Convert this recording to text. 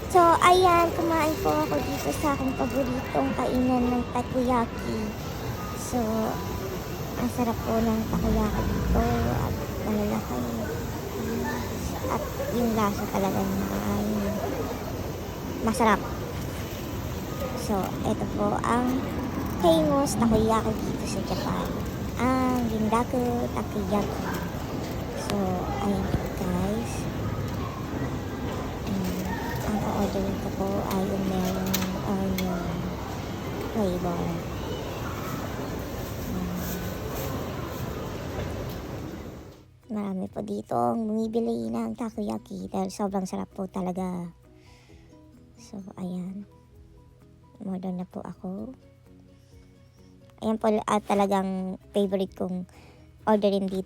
So, ayan, kumain po ako dito sa aking paboritong kainan ng takoyaki. So, ang sarap po ng takoyaki dito at malalaki. At yung lasa talaga niya ay masarap. So, ito po ang famous takoyaki dito sa Japan. Ang Gindaku Takoyaki. So, ayan po guys. Ang orderin ko po ay yung merong onion flavor. Marami po dito ang bumibili ng takoyaki dahil sobrang sarap po talaga. So, ayan. Order na po ako. Ayan po talagang favorite kong orderin dito.